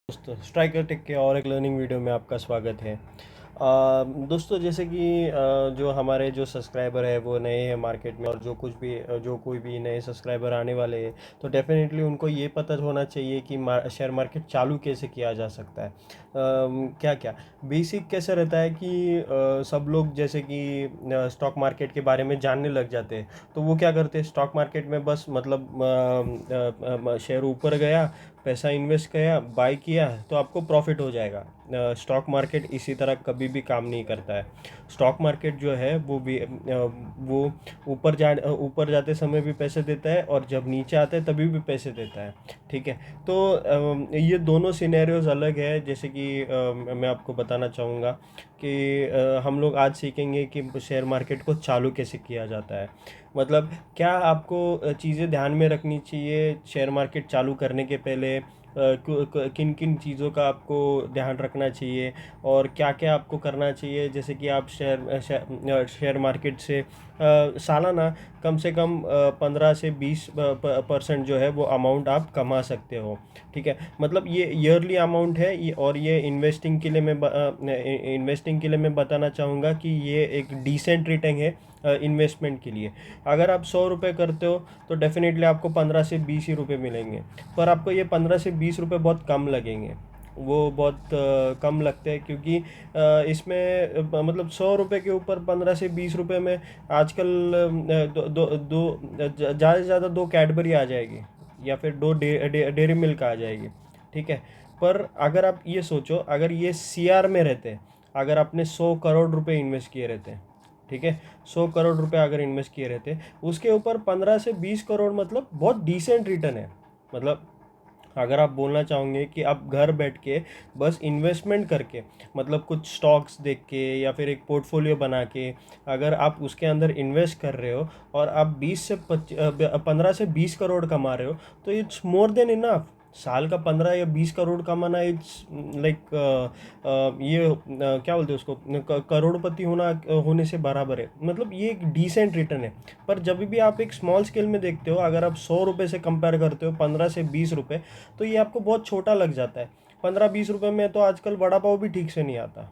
दोस्तों striker take के और एक लर्निंग वीडियो में आपका स्वागत है। दोस्तों जैसे कि जो हमारे जो सब्सक्राइबर है वो नए हैं मार्केट में, और जो कोई भी नए सब्सक्राइबर आने वाले हैं तो डेफिनेटली उनको ये पता होना चाहिए कि शेयर मार्केट चालू कैसे किया जा सकता है। क्या क्या बेसिक कैसे रहता है कि सब लोग जैसे कि स्टॉक मार्केट के बारे में जानने लग जाते हैं, तो वो क्या करते हैं स्टॉक मार्केट में बस मतलब शेयर ऊपर गया, पैसा इन्वेस्ट किया, बाय किया तो आपको प्रॉफिट हो जाएगा। स्टॉक मार्केट इसी तरह कभी भी काम नहीं करता है। स्टॉक मार्केट जो है वो भी वो ऊपर जाते समय भी पैसे देता है, और जब नीचे आता है तभी भी पैसे देता है। ठीक है। तो ये दोनों सिनेरियोज अलग है। जैसे कि मैं आपको बताना चाहूँगा कि हम लोग आज सीखेंगे कि शेयर मार्केट को चालू कैसे किया जाता है। मतलब क्या आपको चीज़ें ध्यान में रखनी चाहिए शेयर मार्केट चालू करने के पहले, किन किन चीज़ों का आपको ध्यान रखना चाहिए और क्या क्या आपको करना चाहिए। जैसे कि आप शेयर मार्केट से सालाना कम से कम 15 से 20% जो है वो अमाउंट आप कमा सकते हो। ठीक है। मतलब ये ईयरली अमाउंट है और ये इन्वेस्टिंग के लिए मैं बताना चाहूँगा कि ये एक डिसेंट रिटर्न है इन्वेस्टमेंट के लिए। अगर आप 100 रुपये करते हो तो डेफिनेटली आपको 15 से 20 ही रुपये मिलेंगे, पर आपको ये 15 से 20 रुपये बहुत कम लगेंगे। वो बहुत कम लगते हैं, क्योंकि इसमें मतलब 100 रुपये के ऊपर 15 से 20 रुपये में आजकल ज़्यादा से ज़्यादा दो कैडबरी आ जाएगी, या फिर दो डेयरी मिल्क आ जाएगी। ठीक है। पर अगर आप ये सोचो, अगर ये सीआर में रहते, अगर आपने 100 करोड़ रुपए इन्वेस्ट किए रहते, ठीक है, 100 करोड़ रुपए अगर इन्वेस्ट किए रहते, उसके ऊपर 15 से 20 करोड़ मतलब बहुत डिसेंट रिटर्न है। मतलब अगर आप बोलना चाहोगे कि आप घर बैठ के बस इन्वेस्टमेंट करके, मतलब कुछ स्टॉक्स देख के या फिर एक पोर्टफोलियो बना के अगर आप उसके अंदर इन्वेस्ट कर रहे हो और आप 15 से 20 करोड़ कमा रहे हो, तो इट्स मोर देन इनफ। साल का 15 या 20 करोड़ कमाना इट्स लाइक ये क्या बोलते हैं उसको, करोड़पति होने से बराबर है। मतलब ये एक डिसेंट रिटर्न है। पर जब भी आप एक स्मॉल स्केल में देखते हो, अगर आप 100 रुपये से कंपेयर करते हो 15 से 20 रुपये, तो ये आपको बहुत छोटा लग जाता है। 15-20 रुपये में तो आजकल वड़ा पाव भी ठीक से नहीं आता।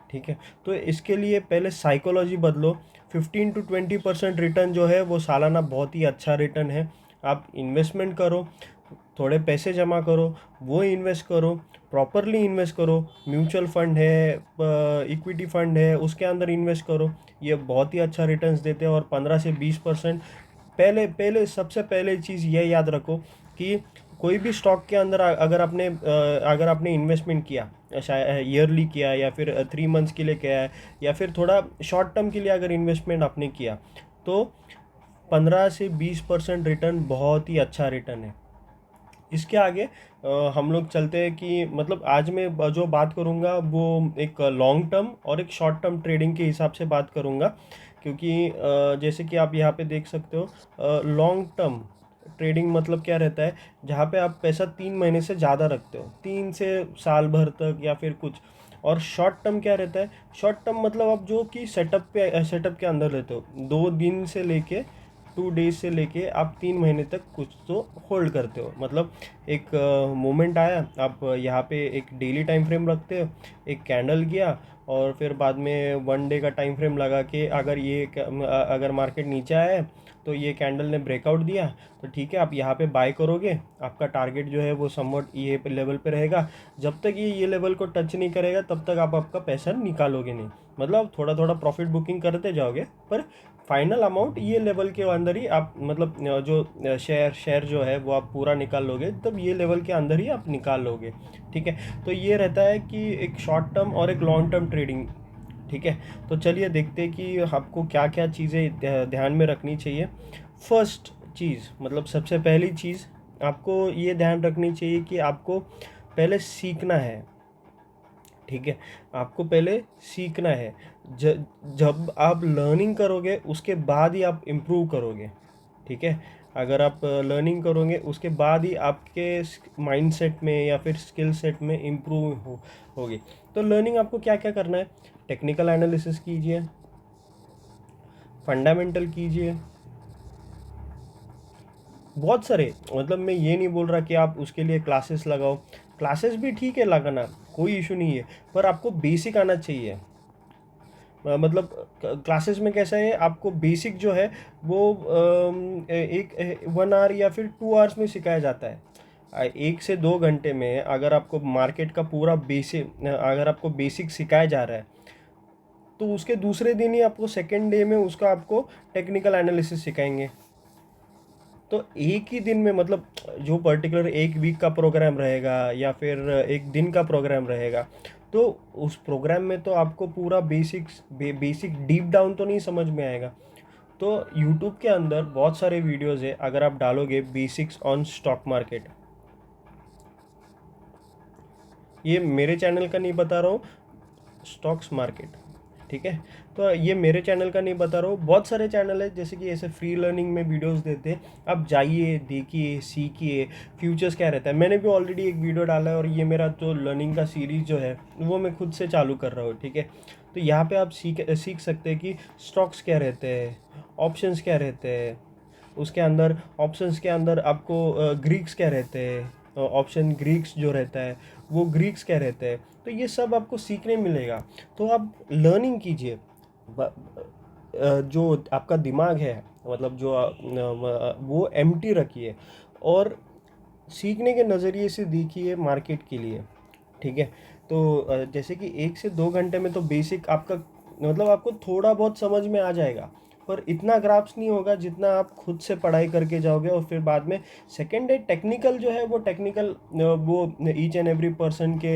ठीक है। तो इसके लिए पहले साइकोलॉजी बदलो। 15 to 20% रिटर्न जो है वो सालाना बहुत ही अच्छा रिटर्न है। आप इन्वेस्टमेंट करो, थोड़े पैसे जमा करो, वो इन्वेस्ट करो, प्रॉपरली इन्वेस्ट करो। म्यूचुअल फंड है, इक्विटी फंड है, उसके अंदर इन्वेस्ट करो। ये बहुत ही अच्छा रिटर्न्स देते हैं। और 15 से 20% पहले पहले सबसे पहले चीज़ ये याद रखो कि कोई भी स्टॉक के अंदर अगर आपने इन्वेस्टमेंट किया, शायद ईयरली किया या फिर 3 मंथ्स के लिए किया है, या फिर थोड़ा शॉर्ट टर्म के लिए अगर इन्वेस्टमेंट आपने किया, तो 15 से 20% रिटर्न बहुत ही अच्छा रिटर्न है। इसके आगे हम लोग चलते हैं कि मतलब आज मैं जो बात करूँगा वो एक लॉन्ग टर्म और एक शॉर्ट टर्म ट्रेडिंग के हिसाब से बात करूँगा। क्योंकि जैसे कि आप यहाँ पे देख सकते हो, लॉन्ग टर्म ट्रेडिंग मतलब क्या रहता है, जहाँ पे आप पैसा 3 महीने से ज़्यादा रखते हो, 3 से साल भर तक या फिर कुछ। और शॉर्ट टर्म क्या रहता है, शॉर्ट टर्म मतलब आप जो कि सेटअप के अंदर रहते हो, 2 दिन से लेके 2 डेज से लेके आप 3 महीने तक कुछ तो होल्ड करते हो। मतलब एक मोमेंट आया, आप यहाँ पे एक डेली टाइम फ्रेम रखते हो, एक कैंडल किया, और फिर बाद में 1 डे का टाइम फ्रेम लगा के अगर मार्केट नीचे आया है तो ये कैंडल ने ब्रेकआउट दिया, तो ठीक है, आप यहाँ पे बाय करोगे। आपका टारगेट जो है वो समवट ये लेवल पे रहेगा। जब तक ये लेवल को टच नहीं करेगा तब तक आप आपका पैसा निकालोगे नहीं। मतलब थोड़ा थोड़ा प्रॉफिट बुकिंग करते जाओगे, पर फाइनल अमाउंट ये लेवल के अंदर ही आप मतलब जो शेयर जो है वो आप पूरा निकाल लोगे, तब ये लेवल के अंदर ही आप निकाल लोगे। ठीक है। तो ये रहता है कि एक शॉर्ट टर्म और एक लॉन्ग टर्म ट्रेडिंग। ठीक है। तो चलिए देखते हैं कि आपको क्या क्या चीज़ें ध्यान में रखनी चाहिए। फर्स्ट चीज़, मतलब सबसे पहली चीज़ आपको ये ध्यान रखनी चाहिए कि आपको पहले सीखना है। ठीक है। आपको पहले सीखना है। जब आप लर्निंग करोगे उसके बाद ही आप इम्प्रूव करोगे। ठीक है। अगर आप लर्निंग करोगे उसके बाद ही आपके माइंडसेट में या फिर स्किल सेट में इम्प्रूव होगी। तो लर्निंग आपको क्या क्या करना है, टेक्निकल एनालिसिस कीजिए, फंडामेंटल कीजिए, बहुत सारे। मतलब मैं ये नहीं बोल रहा कि आप उसके लिए क्लासेस लगाओ, क्लासेस भी ठीक है लगाना, कोई इशू नहीं है, पर आपको बेसिक आना चाहिए। मतलब क्लासेस में कैसा है, आपको बेसिक जो है वो एक 1 आवर या फिर 2 आवर्स में सिखाया जाता है। 1 से 2 घंटे में अगर आपको मार्केट का पूरा बेसिक, अगर आपको बेसिक सिखाया जा रहा है, तो उसके दूसरे दिन ही आपको सेकेंड डे में उसका आपको टेक्निकल एनालिसिस सिखाएंगे। तो एक ही दिन में, मतलब जो पर्टिकुलर एक वीक का प्रोग्राम रहेगा या फिर एक दिन का प्रोग्राम रहेगा, तो उस प्रोग्राम में तो आपको पूरा बेसिक डीप डाउन तो नहीं समझ में आएगा। तो यूट्यूब के अंदर बहुत सारे वीडियोज़ है, अगर आप डालोगे बेसिक्स ऑन स्टॉक मार्केट, ये मेरे चैनल का नहीं बता रहा हूँ, स्टॉक्स मार्केट, ठीक है। तो ये मेरे चैनल का नहीं बता रहा हूँ, बहुत सारे चैनल है जैसे कि ऐसे फ्री लर्निंग में वीडियोस देते हैं, आप जाइए, देखिए, सीखिए फ्यूचर्स क्या रहता है। मैंने भी ऑलरेडी एक वीडियो डाला है, और ये मेरा जो लर्निंग का सीरीज़ जो है वो मैं खुद से चालू कर रहा हूँ, ठीक है। तो यहाँ पे आप सीख सकते हैं कि स्टॉक्स क्या रहते हैं, ऑप्शंस क्या रहते हैं, उसके अंदर ऑप्शंस के अंदर आपको ग्रीक्स क्या रहते हैं, ऑप्शन ग्रीक्स जो रहता है वो ग्रीक्स क्या रहते हैं, तो ये सब आपको सीखने मिलेगा। तो आप लर्निंग कीजिए, जो आपका दिमाग है, मतलब जो वो एम्प्टी रखिए, और सीखने के नज़रिए से देखिए मार्केट के लिए, ठीक है। तो जैसे कि 1 से 2 घंटे में तो बेसिक आपका, मतलब आपको थोड़ा बहुत समझ में आ जाएगा, पर इतना ग्राफ्स नहीं होगा जितना आप खुद से पढ़ाई करके जाओगे। और फिर बाद में सेकेंड डे टेक्निकल जो है वो टेक्निकल, वो ईच एंड एवरी पर्सन के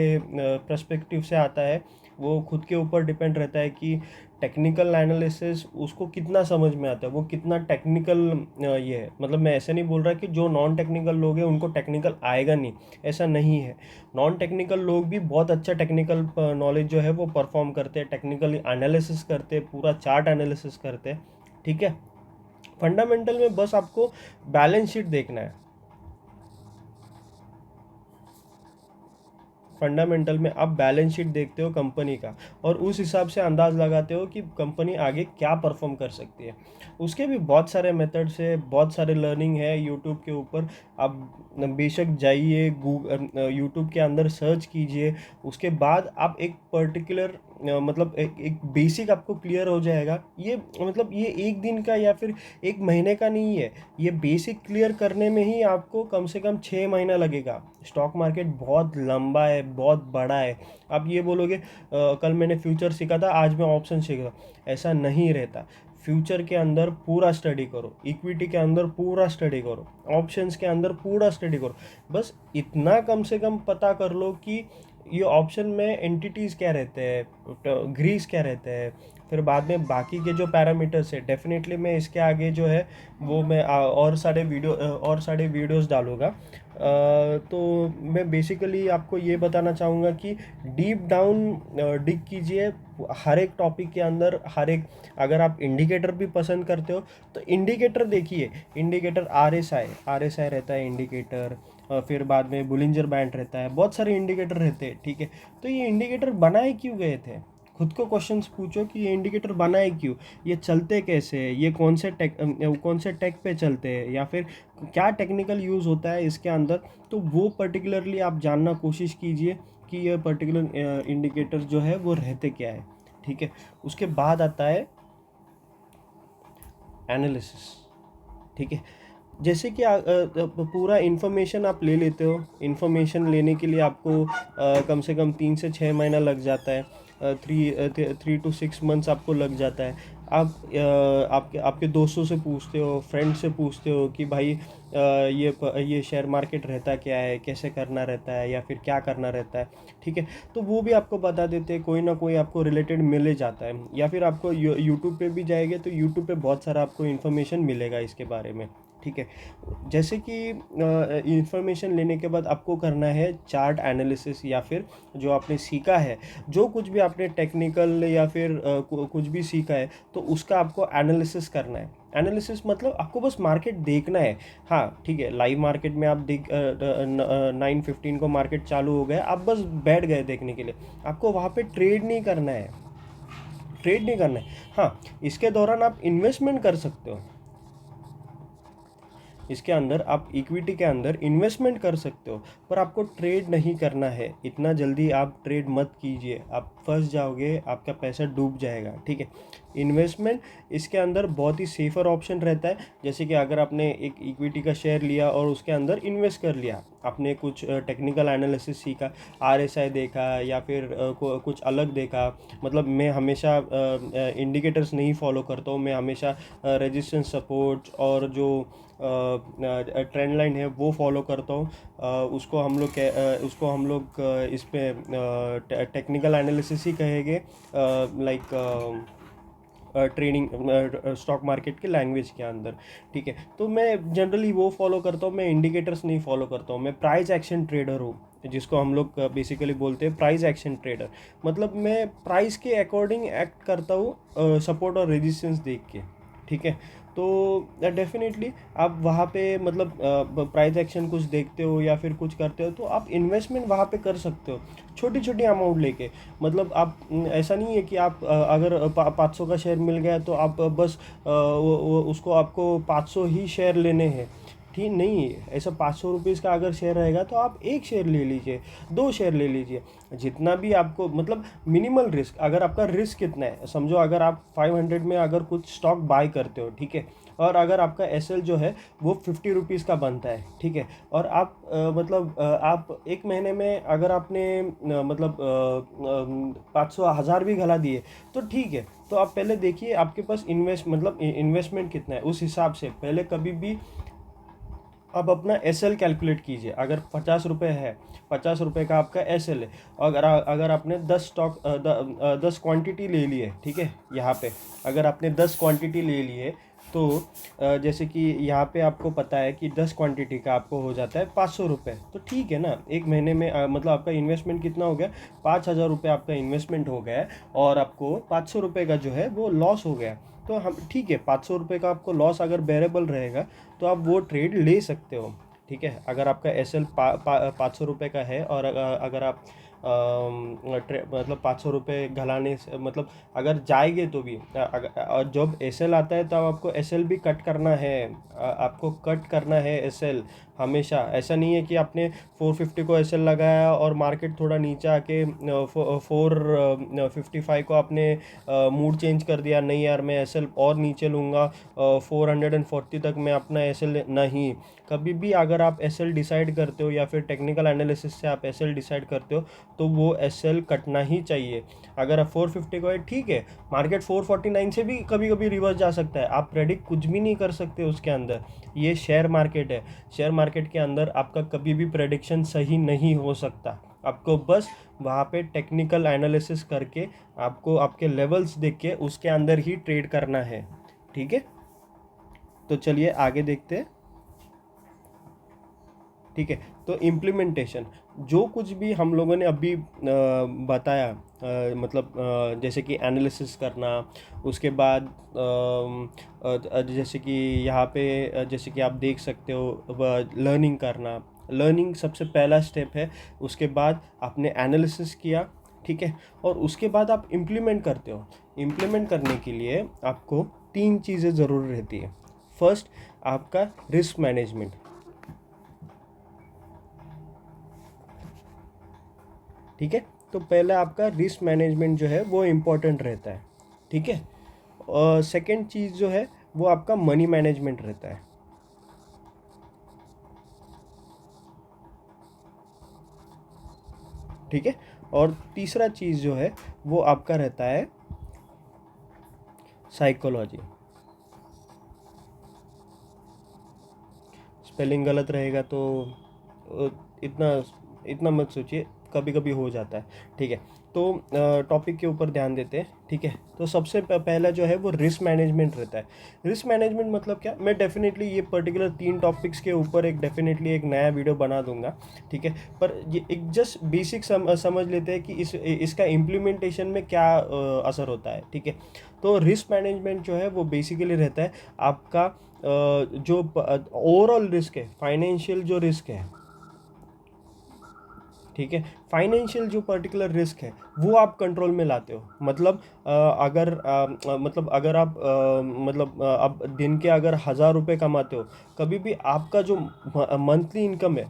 पर्सपेक्टिव से आता है, वो खुद के ऊपर डिपेंड रहता है कि टेक्निकल एनालिसिस उसको कितना समझ में आता है, वो कितना टेक्निकल ये है। मतलब मैं ऐसे नहीं बोल रहा कि जो नॉन टेक्निकल लोग हैं उनको टेक्निकल आएगा नहीं, ऐसा नहीं है। नॉन टेक्निकल लोग भी बहुत अच्छा टेक्निकल नॉलेज जो है वो परफॉर्म करते हैं, टेक्निकल एनालिसिस करते हैं, पूरा चार्ट एनालिसिस करते हैं, ठीक है। फंडामेंटल में बस आपको बैलेंस शीट देखना है। फंडामेंटल में आप बैलेंस शीट देखते हो कंपनी का, और उस हिसाब से अंदाज़ लगाते हो कि कंपनी आगे क्या परफॉर्म कर सकती है। उसके भी बहुत सारे मेथड्स है, बहुत सारे लर्निंग है यूट्यूब के ऊपर। आप बेशक जाइए, यूट्यूब के अंदर सर्च कीजिए, उसके बाद आप एक पर्टिकुलर, मतलब एक बेसिक आपको क्लियर हो जाएगा। ये मतलब ये एक दिन का या फिर एक महीने का नहीं है, ये बेसिक क्लियर करने में ही आपको कम से कम 6 महीना लगेगा। स्टॉक मार्केट बहुत लंबा है, बहुत बड़ा है। आप ये बोलोगे कल मैंने फ्यूचर सीखा था, आज मैं ऑप्शन सीखा, ऐसा नहीं रहता। फ्यूचर के अंदर पूरा स्टडी करो, इक्विटी के अंदर पूरा स्टडी करो, ऑप्शंस के अंदर पूरा स्टडी करो। बस इतना कम से कम पता कर लो कि ये ऑप्शन में एंटिटीज़ क्या रहते हैं, ग्रीस क्या रहते हैं। फिर बाद में बाकी के जो पैरामीटर्स है, डेफिनेटली मैं इसके आगे जो है वो मैं और सारे वीडियोस डालूंगा। तो मैं बेसिकली आपको ये बताना चाहूँगा कि डीप डाउन डिग कीजिए हर एक टॉपिक के अंदर, हर एक। अगर आप इंडिकेटर भी पसंद करते हो तो इंडिकेटर देखिए, इंडिकेटर आर एस आई रहता है इंडिकेटर, फिर बाद में बुलिंजर बैंड रहता है, बहुत सारे इंडिकेटर रहते हैं, ठीक है। तो ये इंडिकेटर बनाए क्यों गए थे, खुद को क्वेश्चंस पूछो कि ये इंडिकेटर बनाए क्यों, ये चलते कैसे, ये कौन से टेक पे चलते हैं, या फिर क्या टेक्निकल यूज़ होता है इसके अंदर। तो वो पर्टिकुलरली आप जानना कोशिश कीजिए कि ये पर्टिकुलर इंडिकेटर जो है वो रहते क्या है, ठीक है। उसके बाद आता है एनालिसिस, ठीक है। जैसे कि पूरा इन्फॉर्मेशन आप ले लेते हो, इन्फॉर्मेशन लेने के लिए आपको कम से कम 3 से 6 महीना लग जाता है, 3 to 6 months आपको लग जाता है। आप आपके दोस्तों से पूछते हो, फ्रेंड से पूछते हो कि भाई ये शेयर मार्केट रहता क्या है, कैसे करना रहता है, या फिर क्या करना रहता है, ठीक है। तो वो भी आपको बता देते हैं, कोई ना कोई आपको रिलेटेड मिल ही जाता है। या फिर आपको यूट्यूब पे भी जाएंगे तो यूट्यूब पे बहुत सारा आपको इन्फॉर्मेशन मिलेगा इसके बारे में, ठीक है। जैसे कि इंफॉर्मेशन लेने के बाद आपको करना है चार्ट एनालिसिस, या फिर जो आपने सीखा है, जो कुछ भी आपने टेक्निकल या फिर कुछ भी सीखा है, तो उसका आपको एनालिसिस करना है। एनालिसिस मतलब आपको बस मार्केट देखना है। हाँ ठीक है, लाइव मार्केट में आप 9:15 को मार्केट चालू हो गया, आप बस बैठ गए देखने के लिए, आपको वहाँ पे ट्रेड नहीं करना है, ट्रेड नहीं करना है। हाँ, इसके दौरान आप इन्वेस्टमेंट कर सकते हो, इसके अंदर आप इक्विटी के अंदर इन्वेस्टमेंट कर सकते हो, पर आपको ट्रेड नहीं करना है। इतना जल्दी आप ट्रेड मत कीजिए, आप फंस जाओगे, आपका पैसा डूब जाएगा, ठीक है। इन्वेस्टमेंट इसके अंदर बहुत ही सेफ़र ऑप्शन रहता है। जैसे कि अगर आपने एक इक्विटी का शेयर लिया और उसके अंदर इन्वेस्ट कर लिया, आपने कुछ टेक्निकल एनालिसिस सीखा, आरएसआई देखा या फिर कुछ अलग देखा। मतलब मैं हमेशा इंडिकेटर्स नहीं फॉलो करता हूँ, मैं हमेशा रेजिस्टेंस सपोर्ट और जो ट्रेंड लाइन है वो फॉलो करता हूँ। उसको हम लोग इस पे टेक्निकल एनालिसिस ही कहेंगे, लाइक ट्रेडिंग स्टॉक मार्केट के लैंग्वेज के अंदर, ठीक है। तो मैं जनरली वो फॉलो करता हूँ, मैं इंडिकेटर्स नहीं फॉलो करता हूँ। मैं प्राइस एक्शन ट्रेडर हूँ, जिसको हम लोग बेसिकली बोलते हैं प्राइस एक्शन ट्रेडर। मतलब मैं प्राइस के अकॉर्डिंग एक्ट करता हूँ, सपोर्ट और रेजिस्टेंस देख के, ठीक है। तो डेफिनेटली आप वहाँ पे मतलब प्राइस एक्शन कुछ देखते हो या फिर कुछ करते हो, तो आप इन्वेस्टमेंट वहाँ पे कर सकते हो छोटी छोटी अमाउंट लेके। मतलब आप ऐसा नहीं है कि आप अगर 500 का शेयर मिल गया तो आप बस उसको आपको 500 ही शेयर लेने हैं, ठीक नहीं है। ऐसा 500 रुपीज़ का अगर शेयर रहेगा तो आप एक शेयर ले लीजिए, दो शेयर ले लीजिए, जितना भी आपको मतलब मिनिमल रिस्क। अगर आपका रिस्क कितना है, समझो अगर आप 500 में अगर कुछ स्टॉक बाय करते हो, ठीक है, और अगर आपका एसएल जो है वो 50 रुपीज़ का बनता है, ठीक है, और आप आप एक महीने में अगर आपने 500 1000 भी गला दिए तो ठीक है। तो आप पहले देखिए आपके पास इन्वेस्टमेंट कितना है, उस हिसाब से पहले कभी भी आप अपना एस एल कैलकुलेट कीजिए। अगर 50 रुपये है, 50 रुपये का आपका एस एल है, अगर अगर आपने 10 क्वांटिटी ले ली है, ठीक है, यहाँ पे अगर आपने 10 क्वांटिटी ले ली है तो जैसे कि यहाँ पे आपको पता है कि 10 क्वांटिटी का आपको हो जाता है 500 रुपये, तो ठीक है ना। एक महीने में मतलब आपका इन्वेस्टमेंट कितना हो गया, 5000 रुपये आपका इन्वेस्टमेंट हो गया है, और आपको 500 रुपये का जो है वो लॉस हो गया। तो हम ठीक है, 500 रुपये का आपको लॉस अगर बेरेबल रहेगा तो आप वो ट्रेड ले सकते हो, ठीक है। अगर आपका एस एल 500 रुपये का है और अगर आप मतलब 500 रुपये घलाने से मतलब अगर जाएंगे तो भी और जब एस एल आता है तो आपको एस एल भी कट करना है। आपको कट करना है एस एल हमेशा। ऐसा नहीं है कि आपने 450 को एस एल लगाया और मार्केट थोड़ा नीचे आके 455 को आपने मूड चेंज कर दिया, नहीं यार मैं एस एल और नीचे लूँगा, 440 तक मैं अपना एस एल नहीं। कभी भी अगर आप एस एल डिसाइड करते हो या फिर टेक्निकल एनालिसिस से आप एस एल डिसाइड करते हो तो वो एस एल कटना ही चाहिए। अगर आप 450 को है, ठीक है, मार्केट 449 से भी कभी कभी रिवर्स जा सकता है, आप प्रेडिक्ट कुछ भी नहीं कर सकते उसके अंदर। ये शेयर मार्केट है, शेयर मार्केट के अंदर आपका कभी भी प्रेडिक्शन सही नहीं हो सकता। आपको बस वहाँ पे टेक्निकल एनालिसिस करके आपको आपके लेवल्स देख के उसके अंदर ही ट्रेड करना है, ठीक है। तो चलिए आगे देखते हैं, ठीक है। तो इम्प्लीमेंटेशन, जो कुछ भी हम लोगों ने अभी बताया, मतलब जैसे कि एनालिसिस करना, उसके बाद जैसे कि यहाँ पे जैसे कि आप देख सकते हो लर्निंग करना। लर्निंग सबसे पहला स्टेप है, उसके बाद आपने एनालिसिस किया, ठीक है, और उसके बाद आप इम्प्लीमेंट करते हो। इम्प्लीमेंट करने के लिए आपको तीन चीज़ें ज़रूर रहती है। फर्स्ट, आपका रिस्क मैनेजमेंट, ठीक है। तो पहला आपका रिस्क मैनेजमेंट जो है वो इम्पोर्टेंट रहता है, ठीक है। और सेकंड चीज़ जो है वो आपका मनी मैनेजमेंट रहता है, ठीक है। और तीसरा चीज़ जो है वो आपका रहता है साइकोलॉजी। स्पेलिंग गलत रहेगा तो इतना इतना मत सोचिए, कभी कभी हो जाता है, ठीक है। तो टॉपिक के ऊपर ध्यान देते हैं, ठीक है। तो सबसे पहला जो है वो रिस्क मैनेजमेंट रहता है। रिस्क मैनेजमेंट मतलब क्या, मैं डेफिनेटली ये पर्टिकुलर 3 टॉपिक्स के ऊपर एक डेफिनेटली एक नया वीडियो बना दूंगा, ठीक है। पर ये एक जस्ट बेसिक समझ लेते हैं कि इसका इम्प्लीमेंटेशन में क्या असर होता है, ठीक है। तो रिस्क मैनेजमेंट जो है वो बेसिकली रहता है आपका जो ओवरऑल रिस्क है, फाइनेंशियल जो रिस्क है, ठीक है। फाइनेंशियल जो पर्टिकुलर रिस्क है वो आप कंट्रोल में लाते हो। मतलब मतलब अगर आप अब दिन के अगर 1,000 रुपये कमाते हो, कभी भी आपका जो मंथली इनकम है,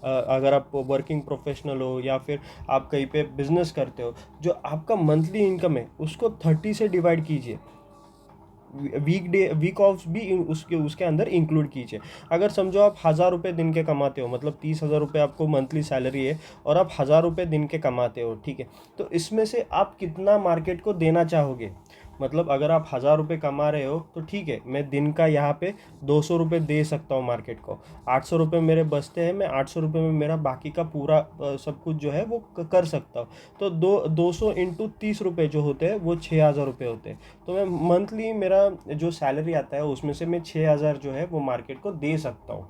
अगर आप वर्किंग प्रोफेशनल हो या फिर आप कहीं पे बिजनेस करते हो, जो आपका मंथली इनकम है उसको 30 से डिवाइड कीजिए। वीक ऑफ्स भी उसके उसके अंदर इंक्लूड कीजिए। अगर समझो आप 1,000 रुपये दिन के कमाते हो, मतलब 30,000 रुपये आपको मंथली सैलरी है और आप 1,000 रुपये दिन के कमाते हो, ठीक है। तो इसमें से आप कितना मार्केट को देना चाहोगे? मतलब अगर आप 1,000 रुपये कमा रहे हो तो ठीक है, मैं दिन का यहाँ पे 200 रुपये दे सकता हूँ मार्केट को। 800 रुपये मेरे बचते हैं, मैं 800 रुपये में मेरा बाकी का पूरा सब कुछ जो है वो कर सकता हूँ। तो 200 इंटू 30 रुपये जो होते हैं वो 6,000 रुपये होते हैं। तो मैं मंथली मेरा जो सैलरी आता है उसमें से मैं 6,000 जो है वो मार्केट को दे सकता हूँ।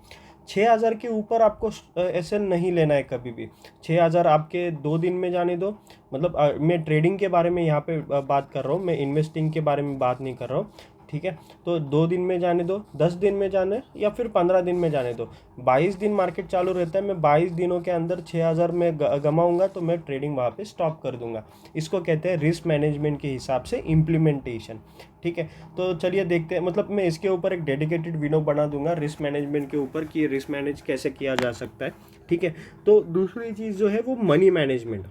6,000 के ऊपर आपको एसएल नहीं लेना है कभी भी। 6,000 आपके 2 दिन में जाने दो। मतलब मैं ट्रेडिंग के बारे में यहाँ पे बात कर रहा हूँ, मैं इन्वेस्टिंग के बारे में बात नहीं कर रहा हूँ, ठीक है। तो 2 दिन में जाने दो, 10 दिन में जाने या फिर 15 दिन में जाने दो। 22 दिन मार्केट चालू रहता है, मैं 22 दिनों के अंदर 6,000 में गमाऊंगा तो मैं ट्रेडिंग वहाँ पे स्टॉप कर दूंगा। इसको कहते हैं रिस्क मैनेजमेंट के हिसाब से इम्प्लीमेंटेशन, ठीक है। तो चलिए देखते हैं, मतलब मैं इसके ऊपर एक डेडिकेटेड वीडियो बना दूंगा रिस्क मैनेजमेंट के ऊपर कि रिस्क मैनेज कैसे किया जा सकता है, ठीक है। तो दूसरी चीज़ जो है वो मनी मैनेजमेंट,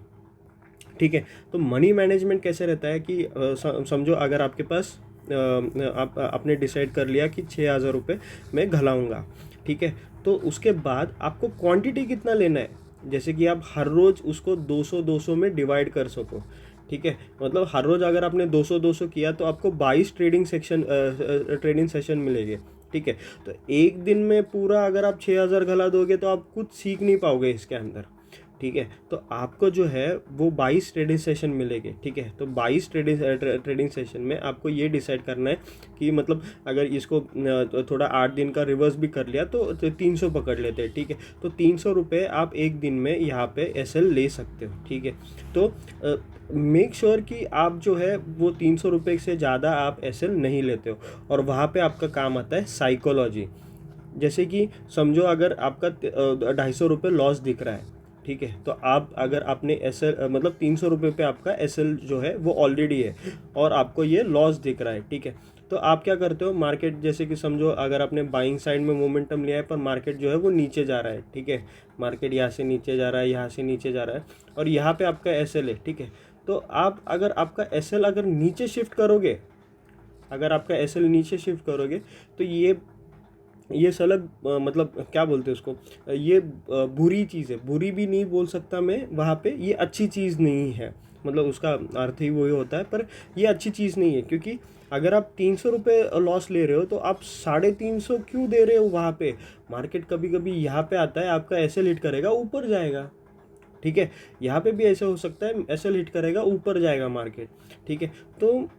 ठीक है। तो मनी मैनेजमेंट कैसे रहता है कि समझो अगर आपके पास आप आपने डिसाइड कर लिया कि 6,000 रुपये मैं घलाऊंगा, ठीक है। तो उसके बाद आपको क्वांटिटी कितना लेना है, जैसे कि आप हर रोज़ उसको 200-200 में डिवाइड कर सको, ठीक है। मतलब हर रोज़ अगर आपने 200-200 किया तो आपको 22 ट्रेडिंग सेशन मिलेंगे, ठीक है। तो एक दिन में पूरा अगर आप 6,000 घला दोगे तो आप कुछ सीख नहीं पाओगे इसके अंदर, ठीक है। तो आपको जो है वो 22 ट्रेडिंग सेशन मिलेंगे, ठीक है। तो 22 ट्रेडिंग सेशन में आपको ये डिसाइड करना है कि मतलब अगर इसको तो थोड़ा 8 दिन का रिवर्स भी कर लिया तो 300 पकड़ लेते हैं, ठीक है। तो 300 रुपये आप एक दिन में यहाँ पे एसएल ले सकते हो, ठीक है। तो मेक श्योर कि आप जो है वो 300 रुपये से ज़्यादा आप एसएल नहीं लेते हो। और वहाँ पे आपका काम आता है साइकोलॉजी। जैसे कि समझो अगर आपका 250 रुपये लॉस दिख रहा है, ठीक है। तो आप अगर आपने एसएल मतलब 300 रुपये पे आपका एसएल जो है वो ऑलरेडी है और आपको ये लॉस दिख रहा है, ठीक है। तो आप क्या करते हो, मार्केट जैसे कि समझो अगर आपने बाइंग साइड में मोमेंटम लिया है पर मार्केट जो है वो नीचे जा रहा है, ठीक है। मार्केट यहाँ से नीचे जा रहा है, यहाँ से नीचे जा रहा है और यहाँ पे आपका एसएल है, ठीक है। तो आप अगर आपका एसएल अगर नीचे शिफ्ट करोगे, अगर आपका एसएल नीचे शिफ्ट करोगे तो ये सलग मतलब क्या बोलते हैं उसको, ये बुरी चीज़ है। बुरी भी नहीं बोल सकता मैं वहाँ पे, ये अच्छी चीज़ नहीं है, मतलब उसका अर्थ ही वही होता है। पर ये अच्छी चीज़ नहीं है क्योंकि अगर आप 300 रुपये लॉस ले रहे हो तो आप 350 क्यों दे रहे हो वहाँ पे। मार्केट कभी कभी यहाँ पे आता है, आपका ऐसे हिट करेगा ऊपर जाएगा, ठीक है। यहाँ पे भी ऐसा हो सकता है, ऐसे हिट करेगा ऊपर जाएगा मार्केट, ठीक है। तो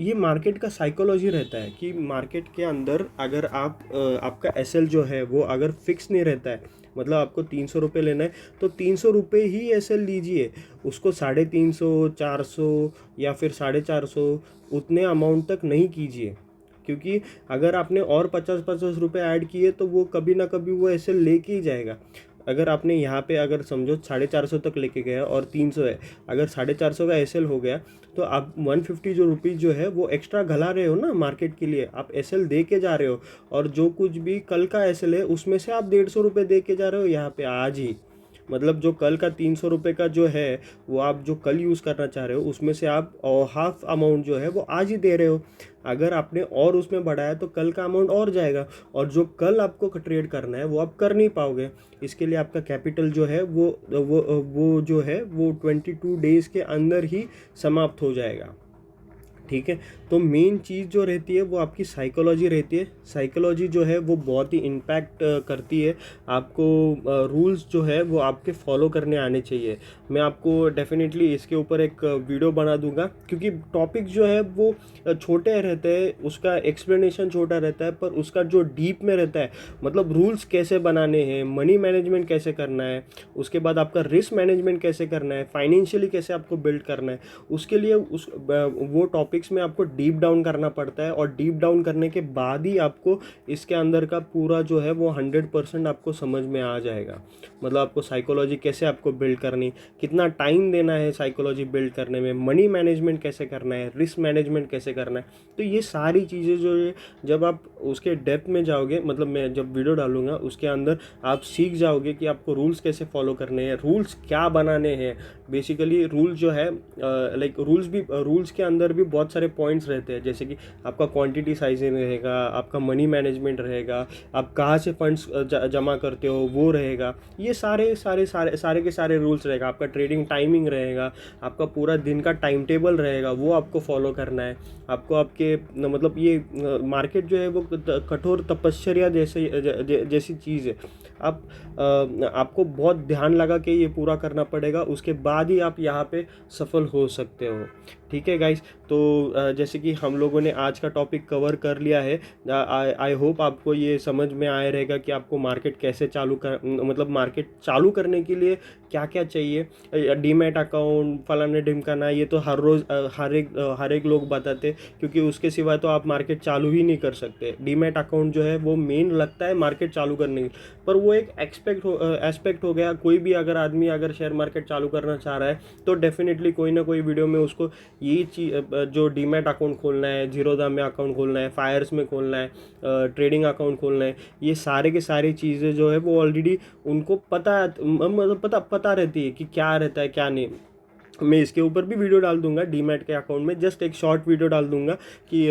ये मार्केट का साइकोलॉजी रहता है कि मार्केट के अंदर अगर आप आपका एसएल जो है वो अगर फिक्स नहीं रहता है, मतलब आपको 300 रुपये लेना है तो 300 रुपये ही एसएल लीजिए। उसको 350, 400 या फिर 450 उतने अमाउंट तक नहीं कीजिए, क्योंकि अगर आपने और 50-50 रुपये ऐड किए तो वो कभी ना कभी वो एसएल लेके ही जाएगा। अगर आपने यहाँ पे अगर समझो 450 तक लेके गया और 300 है, अगर 450 का एसएल हो गया तो आप 150 जो रुपीज़ जो है वो एक्स्ट्रा घला रहे हो ना मार्केट के लिए, आप एसएल दे के जा रहे हो। और जो कुछ भी कल का एसएल है उसमें से आप 150 रुपये दे के जा रहे हो यहाँ पे आज ही। मतलब जो कल का 300 रुपये का जो है वो आप जो कल यूज़ करना चाह रहे हो उसमें से आप हाफ अमाउंट जो है वो आज ही दे रहे हो। अगर आपने और उसमें बढ़ाया तो कल का अमाउंट और जाएगा और जो कल आपको ट्रेड करना है वो आप कर नहीं पाओगे। इसके लिए आपका कैपिटल जो है वो जो है वो 22 डेज़ के अंदर ही समाप्त हो जाएगा, ठीक है। तो मेन चीज़ जो रहती है वो आपकी साइकोलॉजी रहती है। साइकोलॉजी जो है वो बहुत ही इम्पैक्ट करती है आपको। रूल्स जो है वो आपके फॉलो करने आने चाहिए। मैं आपको डेफिनेटली इसके ऊपर एक वीडियो बना दूंगा क्योंकि टॉपिक जो है वो छोटे रहते हैं, उसका एक्सप्लेनेशन छोटा रहता है पर उसका जो डीप में रहता है, मतलब रूल्स कैसे बनाने हैं, मनी मैनेजमेंट कैसे करना है, उसके बाद आपका रिस्क मैनेजमेंट कैसे करना है, फाइनेंशियली कैसे आपको बिल्ड करना है, उसके लिए वो टॉपिक्स में आपको डीप डाउन करना पड़ता है। और डीप डाउन करने के बाद ही आपको इसके अंदर का पूरा जो है वो 100% आपको समझ में आ जाएगा। मतलब आपको साइकोलॉजी कैसे आपको बिल्ड करनी, कितना टाइम देना है साइकोलॉजी बिल्ड करने में, मनी मैनेजमेंट कैसे करना है, रिस्क मैनेजमेंट कैसे करना है। तो ये सारी चीज़ें जो है जब आप उसके डेप्थ में जाओगे, मतलब मैं जब वीडियो डालूंगा उसके अंदर आप सीख जाओगे कि आपको रूल्स कैसे फॉलो करने हैं, रूल्स क्या बनाने हैं। बेसिकली रूल जो है लाइक रूल्स के अंदर भी बहुत सारे पॉइंट्स रहते हैं, जैसे कि आपका क्वांटिटी साइजिंग रहेगा, आपका मनी मैनेजमेंट रहेगा, आप कहाँ से फंड्स जमा करते हो वो रहेगा, ये सारे के सारे रूल्स रहेगा। आपका ट्रेडिंग टाइमिंग रहेगा, आपका पूरा दिन का टाइम टेबल रहेगा, वो आपको फॉलो करना है। आपको आपके मतलब ये मार्केट जो है वो कठोर तपश्चर्या जैसी चीज़ है। आप आपको बहुत ध्यान लगा के ये पूरा करना पड़ेगा, उसके बाद ही आप यहाँ पे सफल हो सकते हो। ठीक है गाइस, तो जैसे कि हम लोगों ने आज का टॉपिक कवर कर लिया है। आई होप आपको ये समझ में आया रहेगा कि आपको मार्केट कैसे चालू कर, मतलब मार्केट चालू करने के लिए क्या क्या चाहिए। डीमैट अकाउंट फलाने ढिमकाना, ये तो हर रोज़ हर एक लोग बताते, क्योंकि उसके सिवा तो आप मार्केट चालू ही नहीं कर सकते। डीमैट अकाउंट जो है वो मेन लगता है मार्केट चालू करने के, पर वो एक एस्पेक्ट हो गया। कोई भी अगर आदमी अगर शेयर मार्केट चालू करना चाह रहा है तो डेफिनेटली कोई ना कोई वीडियो में उसको ये चीज जो डीमैट अकाउंट खोलना है, जीरोधा में अकाउंट खोलना है, फायर्स में खोलना है, ट्रेडिंग अकाउंट खोलना है, ये सारे के सारी चीज़ें जो है वो ऑलरेडी उनको मतलब पता रहती है कि क्या रहता है क्या नहीं। मैं इसके ऊपर भी वीडियो डाल दूंगा, डीमैट के अकाउंट में जस्ट एक शॉर्ट वीडियो डाल दूंगा कि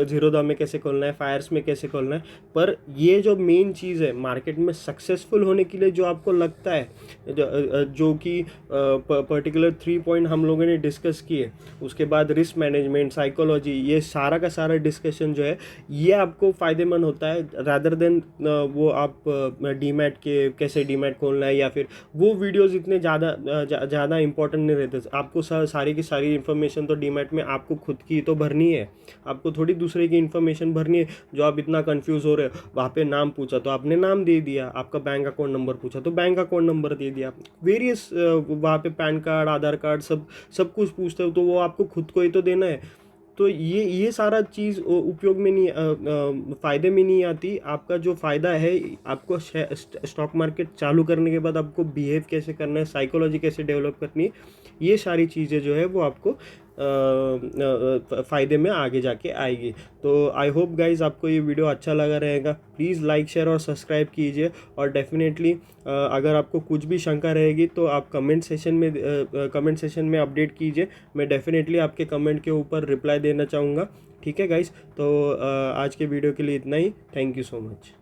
जीरोधा में कैसे खोलना है, फायर्स में कैसे खोलना है। पर ये जो मेन चीज़ है मार्केट में सक्सेसफुल होने के लिए जो आपको लगता है, जो कि पर्टिकुलर 3 पॉइंट हम लोगों ने डिस्कस किए, उसके बाद रिस्क मैनेजमेंट, साइकोलॉजी, ये सारा का सारा डिस्कशन जो है ये आपको फ़ायदेमंद होता है रादर देन वो आप डीमैट के कैसे डीमैट खोलना है, या फिर वो वीडियोज़ इतने ज़्यादा इंपॉर्टेंट नहीं रहते। आपको सारी की सारी इन्फॉर्मेशन तो डीमैट में आपको खुद की तो भरनी है, आपको थोड़ी दूसरे की इन्फॉर्मेशन भरनी है। जो आप इतना कंफ्यूज हो रहे हो, वहाँ पे नाम पूछा तो आपने नाम दे दिया, आपका बैंक अकाउंट नंबर पूछा तो बैंक अकाउंट नंबर दे दिया, वेरियस वहाँ पे पैन कार्ड, आधार कार्ड, सब कुछ पूछते हो तो वो आपको खुद को ही तो देना है। तो ये सारा चीज़ उपयोग में नहीं, फ़ायदे में नहीं आती। आपका जो फ़ायदा है, आपको स्टॉक मार्केट चालू करने के बाद आपको बिहेव कैसे करना है, साइकोलॉजी कैसे डेवलप करनी है, ये सारी चीज़ें जो है वो आपको फ़ायदे में आगे जाके आएगी। तो आई होप गाइज आपको ये वीडियो अच्छा लगा रहेगा। प्लीज़ लाइक शेयर और सब्सक्राइब कीजिए, और डेफिनेटली अगर आपको कुछ भी शंका रहेगी तो आप कमेंट सेशन में अपडेट कीजिए। मैं डेफिनेटली आपके कमेंट के ऊपर रिप्लाई देना चाहूँगा। ठीक है गाइज, तो आज के वीडियो के लिए इतना ही। Thank you so much.